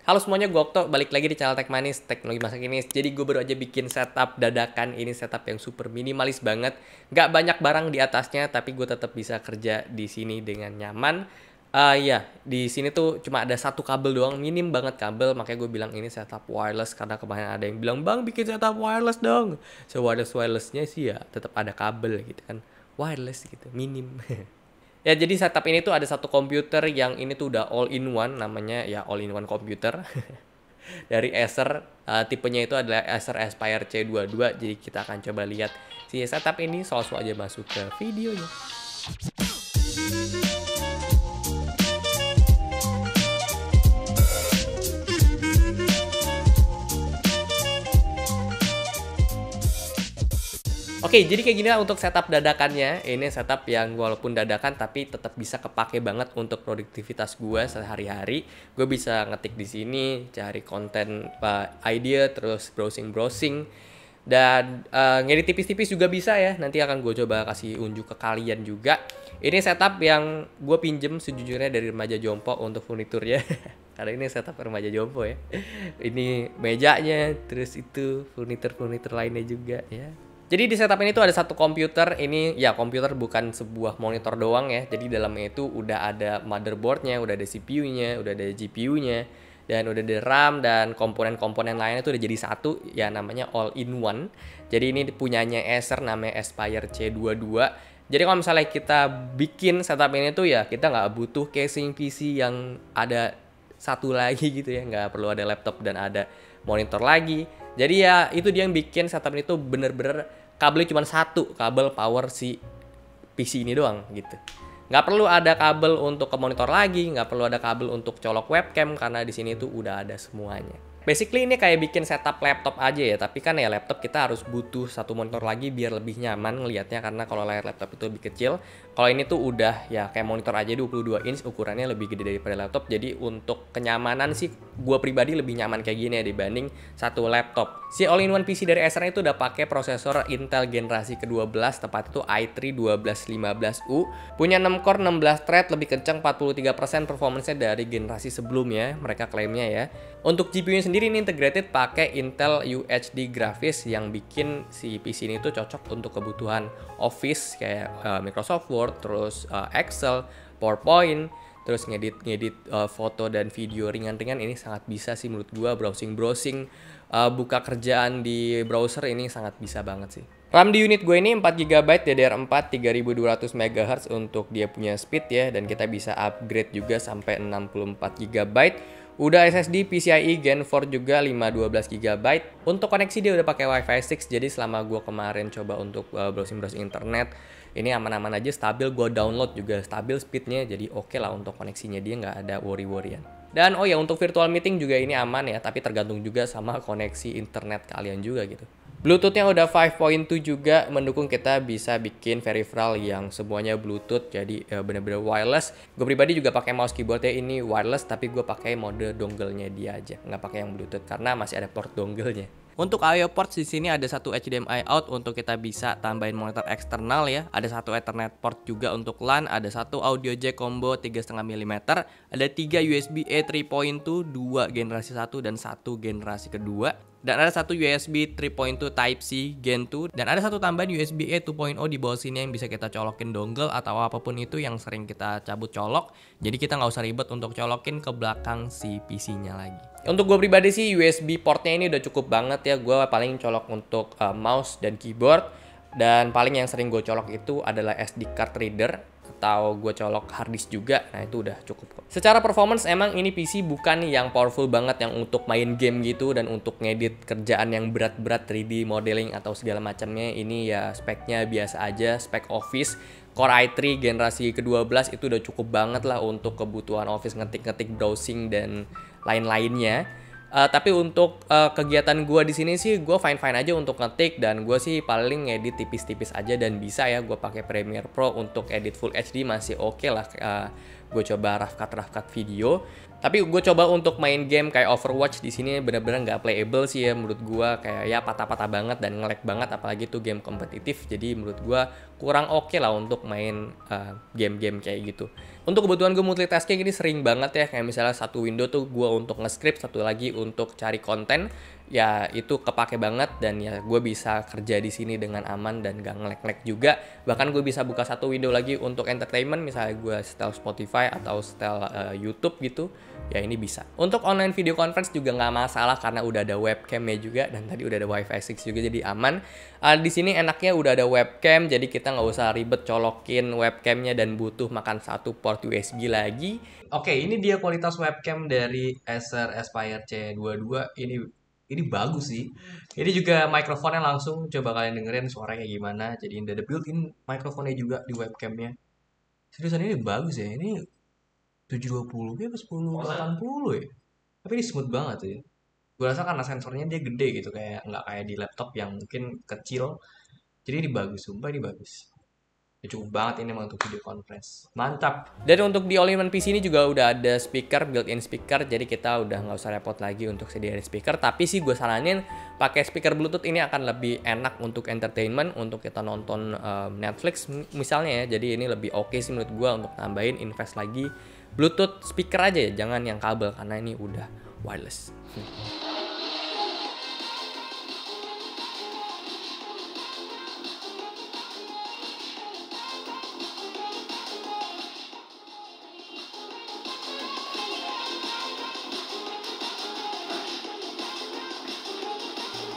Halo semuanya, gue Okto, balik lagi di channel Tech Manis, teknologi masa kini. Jadi gue baru aja bikin setup dadakan, ini setup yang super minimalis banget. Nggak banyak barang di atasnya, tapi gue tetap bisa kerja di sini dengan nyaman. Ya, di sini tuh cuma ada satu kabel doang, minim banget kabel, makanya gue bilang ini setup wireless karena kemarin ada yang bilang, "Bang, bikin setup wireless dong." So wirelessnya sih ya tetap ada kabel gitu kan. Wireless gitu, minim. Ya, jadi setup ini tuh ada satu komputer yang ini tuh udah all in one, namanya ya all in one komputer dari Acer. Tipenya itu adalah Acer Aspire C22. Jadi kita akan coba lihat si setup ini, langsung aja masuk ke videonya. Oke, jadi kayak gini lah untuk setup dadakannya. Ini setup yang walaupun dadakan tapi tetap bisa kepake banget untuk produktivitas gue sehari-hari. Gue bisa ngetik di sini, cari konten idea, terus browsing dan ngedit tipis-tipis juga bisa ya. Nanti akan gue coba kasih unjuk ke kalian juga. Ini setup yang gue pinjem sejujurnya dari remaja jompo untuk furniturnya. Karena ini setup remaja jompo ya. Ini mejanya, terus itu furnitur lainnya juga ya. Jadi di setup ini tuh ada satu komputer. Ini ya komputer, bukan sebuah monitor doang ya. Jadi dalamnya itu udah ada motherboardnya, udah ada CPU-nya, udah ada GPU-nya, dan udah ada RAM dan komponen-komponen lainnya tuh udah jadi satu ya, namanya all in one. Jadi ini punyanya Acer, namanya Aspire C22. Jadi kalau misalnya kita bikin setup ini tuh ya kita nggak butuh casing PC yang ada satu lagi gitu ya, nggak perlu ada laptop dan ada monitor lagi. Jadi ya itu dia yang bikin setup ini tuh bener-bener kabelnya cuma satu, kabel power si PC ini doang gitu. Nggak perlu ada kabel untuk ke monitor lagi, nggak perlu ada kabel untuk colok webcam karena di sini tuh udah ada semuanya. Basically ini kayak bikin setup laptop aja ya, tapi kan ya laptop kita harus butuh satu monitor lagi biar lebih nyaman ngelihatnya, karena kalau layar laptop itu lebih kecil. Kalau ini tuh udah ya kayak monitor aja 22 inch, ukurannya lebih gede daripada laptop. Jadi untuk kenyamanan sih gue pribadi lebih nyaman kayak gini ya dibanding satu laptop. Si all-in-one PC dari Acer itu udah pakai prosesor Intel generasi ke-12, tepat itu i3 1215U. Punya 6 core 16 thread, lebih kencang 43% performance-nya dari generasi sebelumnya, mereka klaimnya ya. Untuk GPU-nya sendiri ini integrated pakai Intel UHD grafis yang bikin si PC ini tuh cocok untuk kebutuhan Office kayak Microsoft Word, terus Excel, PowerPoint, terus ngedit foto dan video ringan-ringan. Ini sangat bisa sih menurut gua. Browsing buka kerjaan di browser ini sangat bisa banget sih. RAM di unit gue ini 4GB DDR4 3200 MHz untuk dia punya speed ya, dan kita bisa upgrade juga sampai 64GB. Udah SSD PCIe Gen 4 juga 512GB. Untuk koneksi dia udah pakai Wi-Fi 6. Jadi selama gue kemarin coba untuk browsing internet, ini aman-aman aja, stabil. Gue download juga stabil speednya, jadi oke lah untuk koneksinya, dia nggak ada worry-worryan. Dan oh ya, untuk virtual meeting juga ini aman ya, tapi tergantung juga sama koneksi internet kalian juga gitu. Bluetooth-nya udah 5.2 juga, mendukung kita bisa bikin peripheral yang semuanya Bluetooth, jadi bener-bener wireless. Gue pribadi juga pakai mouse keyboardnya ini wireless, tapi gue pakai mode dongle-nya dia aja, nggak pakai yang Bluetooth karena masih ada port dongle-nya. Untuk I/O ports di sini ada satu HDMI out untuk kita bisa tambahin monitor eksternal ya. Ada satu Ethernet port juga untuk LAN, ada satu audio jack combo 3,5 mm, ada 3 USB-A 3.2, 2 generasi 1 dan 1 generasi kedua. Dan ada satu USB 3.2 Type-C Gen 2. Dan ada satu tambahan USB-A 2.0 di bawah sini yang bisa kita colokin dongle atau apapun itu yang sering kita cabut colok. Jadi kita nggak usah ribet untuk colokin ke belakang si PC-nya lagi. Untuk gue pribadi sih USB portnya ini udah cukup banget ya. Gue paling colok untuk mouse dan keyboard. Dan paling yang sering gue colok itu adalah SD card reader, atau gue colok harddisk juga. Nah itu udah cukup kok. Secara performance emang ini PC bukan yang powerful banget yang untuk main game gitu dan untuk ngedit kerjaan yang berat-berat 3D modeling atau segala macamnya. Ini ya speknya biasa aja, spek Office. Core i3 generasi ke-12 itu udah cukup banget lah untuk kebutuhan Office, ngetik-ngetik, browsing dan lain-lainnya. Tapi untuk kegiatan gue di sini sih gue fine aja untuk ngetik, dan gue sih paling ngedit tipis-tipis aja dan bisa ya. Gue pakai Premiere Pro untuk edit Full HD masih oke lah. Gue coba rough cut video. Tapi gue coba untuk main game kayak Overwatch di sini bener-bener nggak playable sih ya menurut gue, kayak ya patah-patah banget dan nge-lag banget, apalagi tuh game kompetitif. Jadi menurut gue kurang oke lah untuk main game-game kayak gitu. Untuk kebutuhan gue multitasking ini sering banget ya, kayak misalnya satu window tuh gue untuk nge-script, satu lagi untuk cari konten, ya itu kepake banget dan ya gue bisa kerja di sini dengan aman dan gak nge-lag juga. Bahkan gue bisa buka satu window lagi untuk entertainment, misalnya gue setel Spotify atau setel YouTube gitu, ya ini bisa. Untuk online video conference juga nggak masalah karena udah ada webcamnya juga dan tadi udah ada Wi-Fi 6 juga, jadi aman. Di sini enaknya udah ada webcam, jadi kita nggak usah ribet colokin webcamnya dan butuh makan satu port USB lagi. Oke, ini dia kualitas webcam dari Acer Aspire C22. Ini bagus sih. Ini juga mikrofonnya langsung, coba kalian dengerin suaranya gimana. Jadi ini ada built-in mikrofonnya juga di webcamnya. Seriusan ini bagus ya. Ini 720 ya, 1080 ya. Tapi ini smooth banget ya. Gue rasa karena sensornya dia gede gitu, kayak nggak kayak di laptop yang mungkin kecil. Jadi ini bagus, sumpah ini bagus. Ya, cukup banget ini emang untuk video conference. Mantap. Dan untuk di all-in-one PC ini juga udah ada speaker, built-in speaker. Jadi kita udah nggak usah repot lagi untuk sediain speaker. Tapi sih gue saranin pakai speaker Bluetooth, ini akan lebih enak untuk entertainment, untuk kita nonton Netflix misalnya ya. Jadi ini lebih oke sih menurut gue untuk nambahin invest lagi Bluetooth speaker aja ya, jangan yang kabel karena ini udah wireless.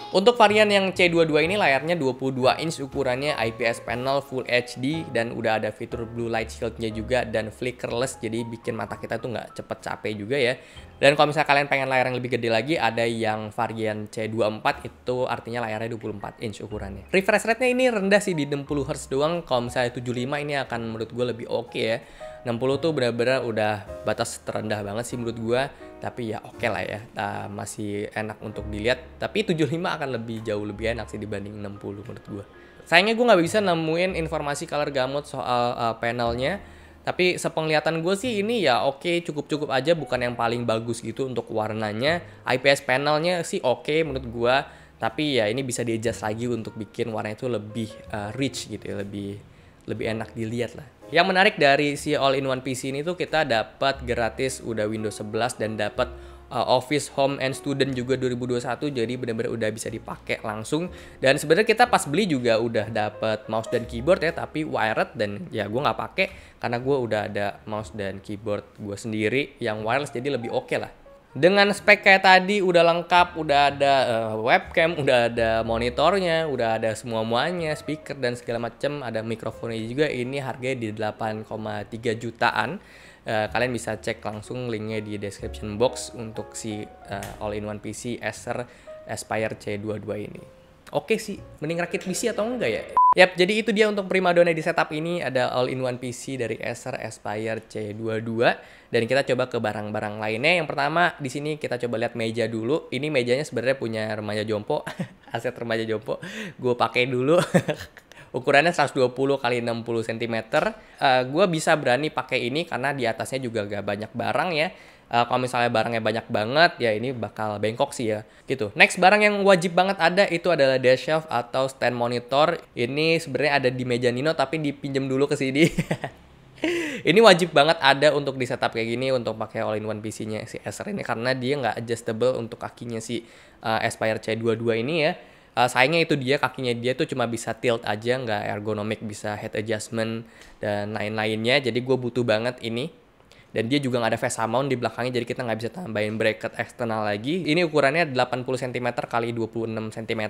Untuk varian yang C22 ini layarnya 22 inch ukurannya, IPS panel Full HD, dan udah ada fitur blue light shield-nya juga dan flickerless, jadi bikin mata kita tuh nggak cepet capek juga ya. Dan kalau misalnya kalian pengen layar yang lebih gede lagi, ada yang varian C24, itu artinya layarnya 24 inch ukurannya. Refresh rate-nya ini rendah sih, di 60 Hz doang. Kalau misalnya 75 ini akan menurut gue lebih oke ya. 60 tuh benar-benar udah batas terendah banget sih menurut gue. Tapi ya oke lah ya, masih enak untuk dilihat. Tapi 75 akan jauh lebih enak sih dibanding 60 menurut gue. Sayangnya gue nggak bisa nemuin informasi color gamut soal panelnya. Tapi sepenglihatan gue sih ini ya oke, cukup-cukup aja, bukan yang paling bagus gitu untuk warnanya. IPS panelnya sih oke menurut gue. Tapi ya ini bisa di-adjust lagi untuk bikin warna itu lebih rich gitu ya, lebih enak dilihat lah. Yang menarik dari si all-in-one PC ini tuh kita dapat gratis udah Windows 11 dan dapat Office Home and Student juga 2021, jadi benar-benar udah bisa dipakai langsung. Dan sebenarnya kita pas beli juga udah dapat mouse dan keyboard ya, tapi wired, dan ya gue nggak pakai karena gue udah ada mouse dan keyboard gue sendiri yang wireless, jadi lebih oke lah. Dengan spek kayak tadi udah lengkap, udah ada webcam, udah ada monitornya, udah ada semuanya, speaker dan segala macam, ada mikrofonnya juga. Ini harganya di 8,3 jutaan. Kalian bisa cek langsung linknya di description box untuk si all-in-one PC Acer Aspire C22 ini. Oke sih, mending rakit PC atau enggak ya? Yap, jadi itu dia untuk primadona di setup ini. Ada all-in-one PC dari Acer Aspire C22. Dan kita coba ke barang-barang lainnya. Yang pertama, di sini kita coba lihat meja dulu. Ini mejanya sebenarnya punya remaja jompo. Aset remaja jompo. Gue pakai dulu. Ukurannya 120 x 60 cm. Gue bisa berani pakai ini karena di atasnya juga gak banyak barang ya. Kalau misalnya barangnya banyak banget, ya ini bakal bengkok sih ya, gitu. Next, barang yang wajib banget ada itu adalah desk shelf atau stand monitor. Ini sebenarnya ada di meja Nino, tapi dipinjem dulu ke sini. Ini wajib banget ada untuk di setup kayak gini, untuk pakai all-in-one PC-nya si Acer ini, karena dia nggak adjustable untuk kakinya si Aspire C22 ini ya. Sayangnya itu dia, kakinya dia tuh cuma bisa tilt aja, nggak ergonomik, bisa head adjustment dan lain-lainnya. Jadi gue butuh banget ini. Dan dia juga nggak ada face mount di belakangnya, jadi kita nggak bisa tambahin bracket eksternal lagi. Ini ukurannya 80 cm x 26 cm.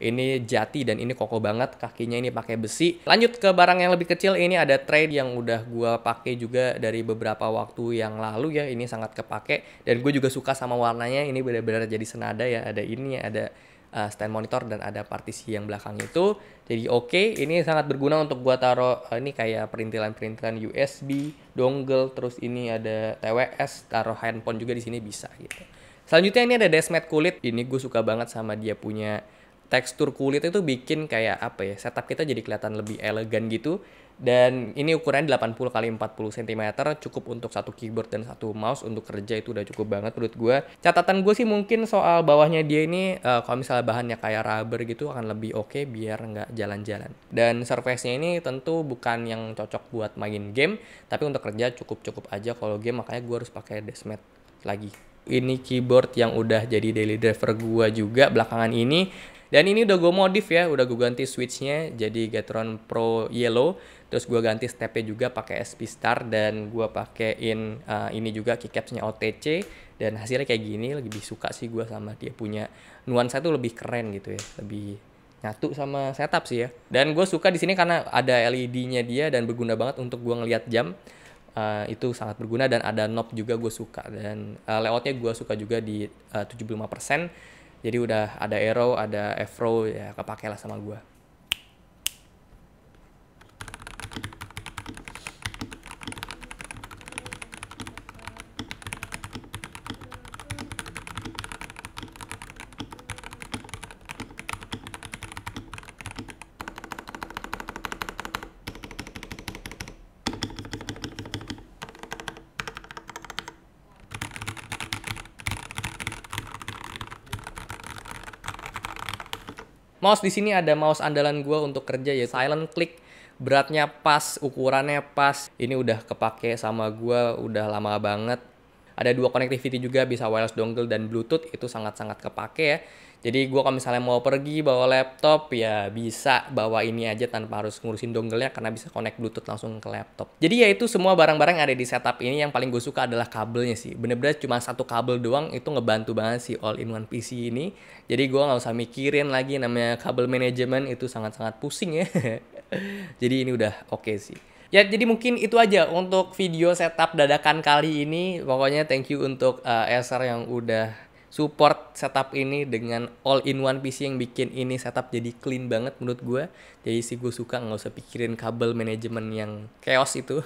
Ini jati dan ini kokoh banget, kakinya ini pakai besi. Lanjut ke barang yang lebih kecil, ini ada tray yang udah gua pakai juga dari beberapa waktu yang lalu ya. Ini sangat kepake dan gue juga suka sama warnanya. Ini benar-benar jadi senada ya. Ada ini, ada stand monitor dan ada partisi yang belakang itu. Jadi oke, ini sangat berguna untuk gua taruh ini kayak perintilan-perintilan USB, dongle, terus ini ada TWS, taruh handphone juga di sini bisa gitu. Selanjutnya ini ada desk mat kulit. Ini gue suka banget sama dia punya tekstur kulit, itu bikin kayak apa ya, setup kita jadi kelihatan lebih elegan gitu. Dan ini ukurannya 80 kali 40 cm, cukup untuk satu keyboard dan satu mouse. Untuk kerja itu udah cukup banget menurut gue. Catatan gue sih mungkin soal bawahnya dia ini, kalau misalnya bahannya kayak rubber gitu akan lebih oke biar nggak jalan-jalan. Dan surface-nya ini tentu bukan yang cocok buat main game, tapi untuk kerja cukup-cukup aja. Kalau game makanya gue harus pakai deskmat lagi. Ini keyboard yang udah jadi daily driver gue juga belakangan ini. Dan ini udah gue modif ya, udah gue ganti switchnya jadi Gateron Pro Yellow. Terus gue ganti stepnya juga pakai SP Star, dan gue pakein ini juga keycapsnya OTC. Dan hasilnya kayak gini, lebih suka sih gue sama dia punya nuansa tuh lebih keren gitu ya, lebih nyatu sama setup sih ya. Dan gue suka di sini karena ada LED-nya dia dan berguna banget untuk gue ngelihat jam. Itu sangat berguna, dan ada knob juga gue suka, dan layoutnya gue suka juga di 75%. Jadi udah ada arrow, ada F-row, ya kepake lah sama gue. Mouse di sini ada mouse andalan gue untuk kerja ya, Silent Click. Beratnya pas, ukurannya pas. Ini udah kepake sama gue udah lama banget. Ada dua connectivity juga, bisa wireless dongle dan Bluetooth, itu sangat-sangat kepake ya. Jadi gue kalau misalnya mau pergi bawa laptop ya bisa bawa ini aja tanpa harus ngurusin dongle-nya, karena bisa connect Bluetooth langsung ke laptop. Jadi ya itu semua barang-barang yang ada di setup ini. Yang paling gue suka adalah kabelnya sih. Bener-bener cuma satu kabel doang itu ngebantu banget sih all-in-one PC ini. Jadi gue nggak usah mikirin lagi namanya kabel manajemen, itu sangat-sangat pusing ya. Jadi ini udah oke sih. Ya, jadi mungkin itu aja untuk video setup dadakan kali ini. Pokoknya thank you untuk Acer yang udah support setup ini dengan all-in-one PC yang bikin ini setup jadi clean banget menurut gue. Jadi sih gue suka, nggak usah pikirin kabel manajemen yang chaos itu.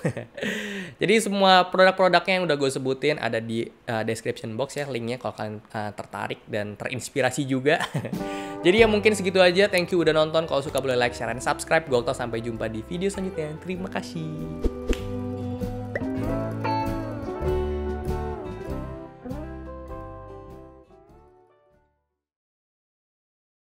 Jadi semua produk-produknya yang udah gue sebutin ada di description box ya, linknya kalau kalian tertarik dan terinspirasi juga. Jadi ya mungkin segitu aja. Thank you udah nonton. Kalau suka boleh like, share, dan subscribe. Gue Okto, sampai jumpa di video selanjutnya. Terima kasih.